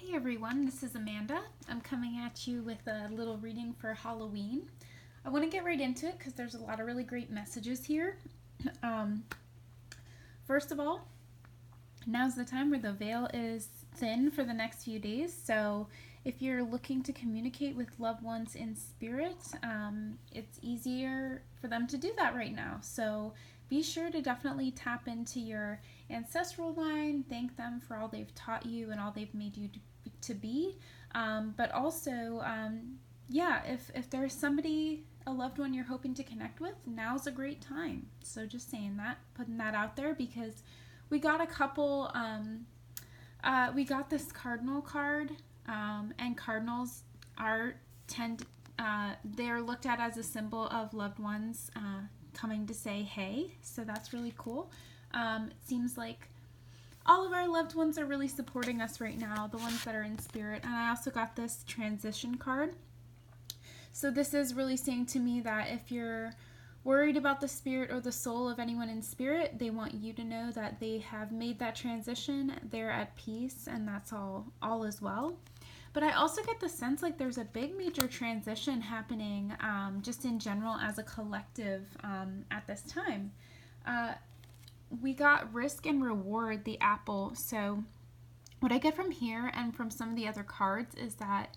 Hey everyone, this is Amanda. I'm coming at you with a little reading for Halloween. I want to get right into it because there's a lot of really great messages here. Um, First of all, now's the time where the veil is thin for the next few days. So if you're looking to communicate with loved ones in spirit, it's easier for them to do that right now. So be sure to definitely tap into your ancestral line, thank them for all they've taught you and all they've made you to be. But also, yeah, if there's somebody, a loved one you're hoping to connect with, now's a great time. So just saying that, putting that out there because we got a couple. We got this cardinal card, and cardinals are tend. They're looked at as a symbol of loved ones coming to say hey. So that's really cool. It seems like all of our loved ones are really supporting us right now, the ones that are in spirit. And I also got this transition card. So this is really saying to me that if you're worried about the spirit or the soul of anyone in spirit, they want you to know that they have made that transition, they're at peace, and that's all is well. But I also get the sense like there's a big major transition happening just in general as a collective at this time. We got risk and reward, the apple. So what I get from here and from some of the other cards is that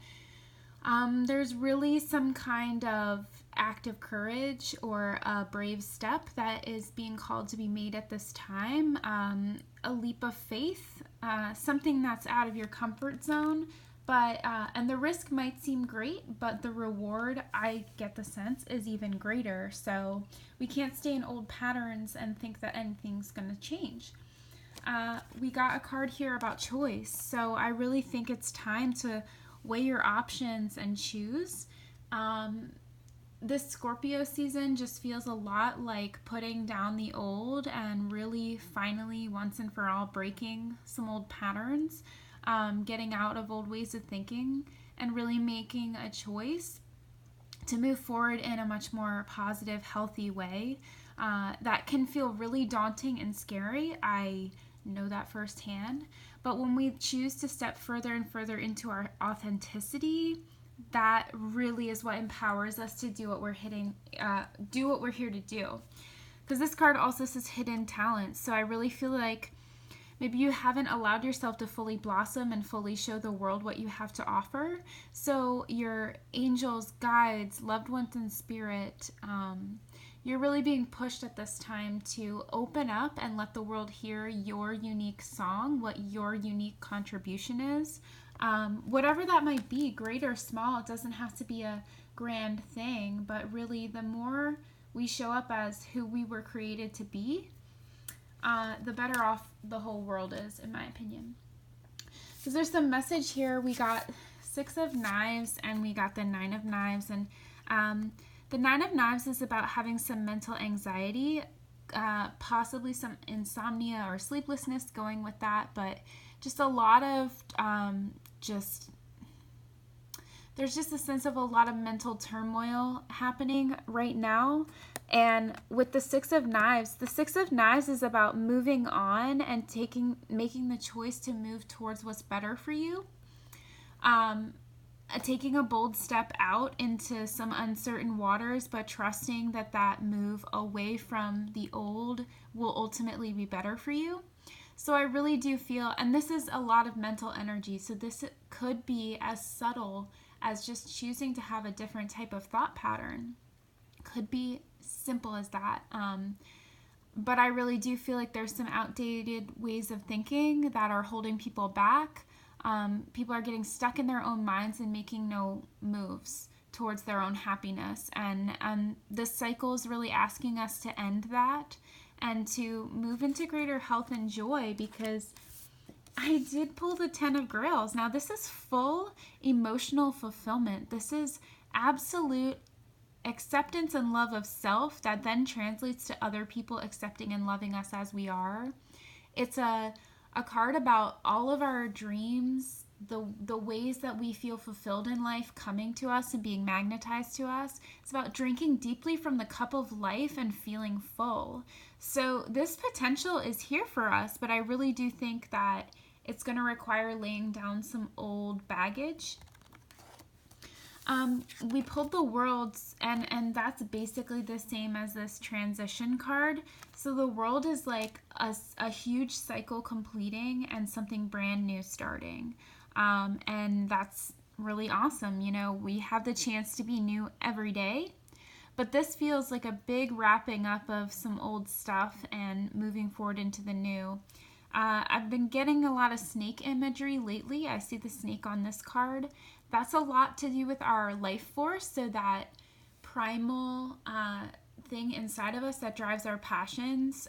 there's really some kind of act of courage or a brave step that is being called to be made at this time. A leap of faith, something that's out of your comfort zone. But and the risk might seem great, but the reward, I get the sense, is even greater. So we can't stay in old patterns and think that anything's going to change. We got a card here about choice. So I really think it's time to weigh your options and choose. This Scorpio season just feels a lot like putting down the old and really finally once and for all breaking some old patterns, getting out of old ways of thinking and really making a choice to move forward in a much more positive, healthy way. That can feel really daunting and scary. I know that firsthand. But when we choose to step further and further into our authenticity, that really is what empowers us to do what we're here to do. Because this card also says hidden talents. So I really feel like maybe you haven't allowed yourself to fully blossom and fully show the world what you have to offer. So your angels, guides, loved ones in spirit, you're really being pushed at this time to open up and let the world hear your unique song, what your unique contribution is. Whatever that might be, great or small, it doesn't have to be a grand thing, but really the more we show up as who we were created to be, the better off the whole world is, in my opinion. Because there's some message here. We got 6 of Knives and we got the 9 of Knives. And the 9 of Knives is about having some mental anxiety, possibly some insomnia or sleeplessness going with that, but just a lot of there's just a sense of a lot of mental turmoil happening right now. And with the 6 of Knives, the 6 of Knives is about moving on and making the choice to move towards what's better for you. Taking a bold step out into some uncertain waters, but trusting that that move away from the old will ultimately be better for you. So I really do feel, and this is a lot of mental energy, so this could be as subtle as just choosing to have a different type of thought pattern. Could be simple as that. But I really do feel like there's some outdated ways of thinking that are holding people back. People are getting stuck in their own minds and making no moves towards their own happiness. And this cycle is really asking us to end that and to move into greater health and joy, because I did pull the 10 of Grails. Now, this is full emotional fulfillment. This is absolute acceptance and love of self that then translates to other people accepting and loving us as we are. It's a card about all of our dreams, the ways that we feel fulfilled in life coming to us and being magnetized to us. It's about drinking deeply from the cup of life and feeling full. So this potential is here for us, but I really do think that it's going to require laying down some old baggage. We pulled the Worlds, and that's basically the same as this transition card. So the World is like a huge cycle completing and something brand new starting. And that's really awesome. You know, we have the chance to be new every day. But this feels like a big wrapping up of some old stuff and moving forward into the new. I've been getting a lot of snake imagery lately. I see the snake on this card. That's a lot to do with our life force, so that primal thing inside of us that drives our passions.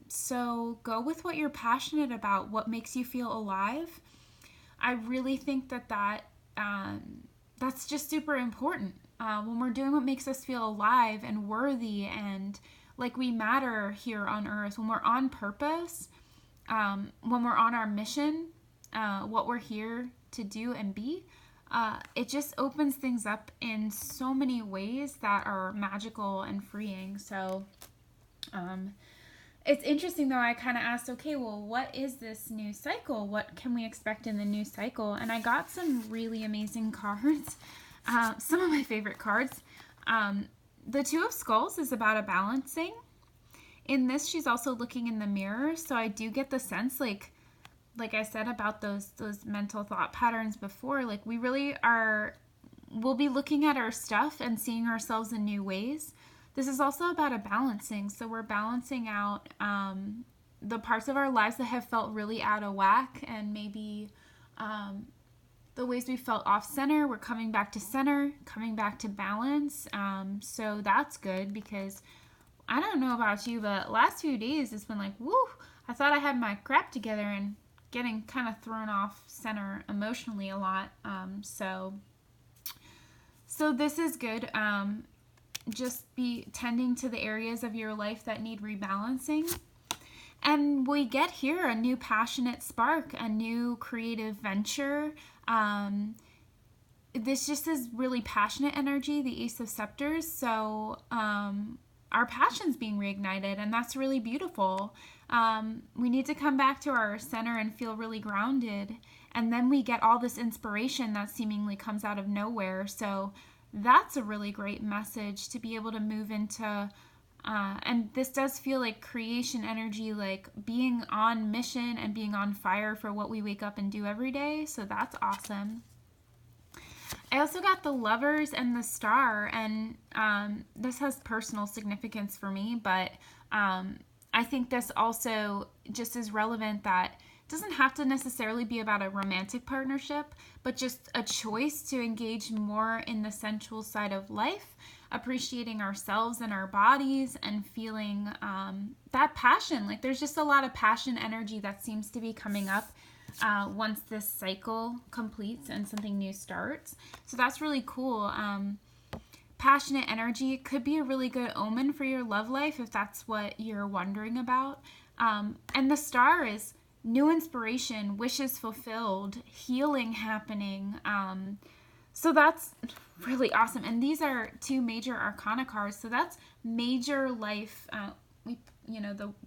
So go with what you're passionate about, what makes you feel alive. I really think that's just super important. When we're doing what makes us feel alive and worthy and like we matter here on earth, when we're on purpose, when we're on our mission, what we're here to do and be, it just opens things up in so many ways that are magical and freeing. So it's interesting though, I kind of asked, okay, well, what is this new cycle? What can we expect in the new cycle? And I got some really amazing cards, some of my favorite cards. The Two of Skulls is about a balancing. In this, she's also looking in the mirror, so I do get the sense, like I said about those mental thought patterns before, like we'll be looking at our stuff and seeing ourselves in new ways. This is also about a balancing, so we're balancing out the parts of our lives that have felt really out of whack, and maybe the ways we felt off center. We're coming back to center, coming back to balance. So that's good, because I don't know about you, but last few days it's been like, woo, I thought I had my crap together, and getting kind of thrown off center emotionally a lot. So this is good. Just be tending to the areas of your life that need rebalancing. And we get here a new passionate spark, a new creative venture. This just is really passionate energy, the Ace of Scepters. So our passion's being reignited, and that's really beautiful. We need to come back to our center and feel really grounded. And then we get all this inspiration that seemingly comes out of nowhere. So that's a really great message to be able to move into. And this does feel like creation energy, like being on mission and being on fire for what we wake up and do every day. So that's awesome. I also got the Lovers and the Star, and this has personal significance for me, but I think this also just is relevant that it doesn't have to necessarily be about a romantic partnership, but just a choice to engage more in the sensual side of life, appreciating ourselves and our bodies, and feeling that passion. Like there's just a lot of passion energy that seems to be coming up once this cycle completes and something new starts. So that's really cool. Passionate energy could be a really good omen for your love life if that's what you're wondering about. And the Star is new inspiration, wishes fulfilled, healing happening. So that's really awesome. And these are two major arcana cards. So that's major life.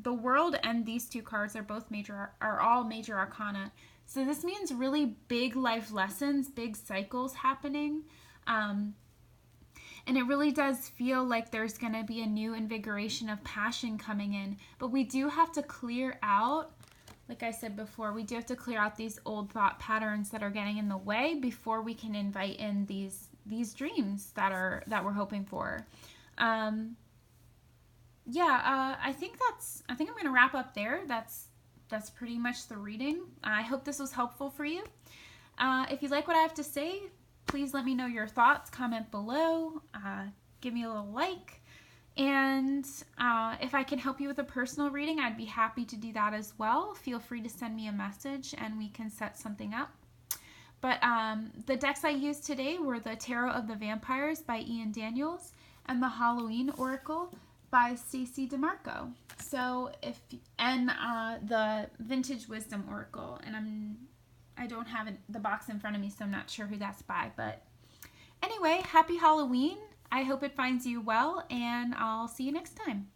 The World and these two cards are all major arcana. So this means really big life lessons, big cycles happening. And it really does feel like there's going to be a new invigoration of passion coming in. But we do have to clear out, like I said before, we do have to clear out these old thought patterns that are getting in the way before we can invite in these dreams that we're hoping for. I think I'm going to wrap up there. That's pretty much the reading. I hope this was helpful for you. If you like what I have to say, please let me know your thoughts, comment below, give me a little like, and if I can help you with a personal reading, I'd be happy to do that as well. Feel free to send me a message and we can set something up. But the decks I used today were the Tarot of the Vampires by Ian Daniels and the Halloween Oracle by Stacey DeMarco. So the Vintage Wisdom Oracle, and I don't have the box in front of me, so I'm not sure who that's by. But anyway, happy Halloween. I hope it finds you well, and I'll see you next time.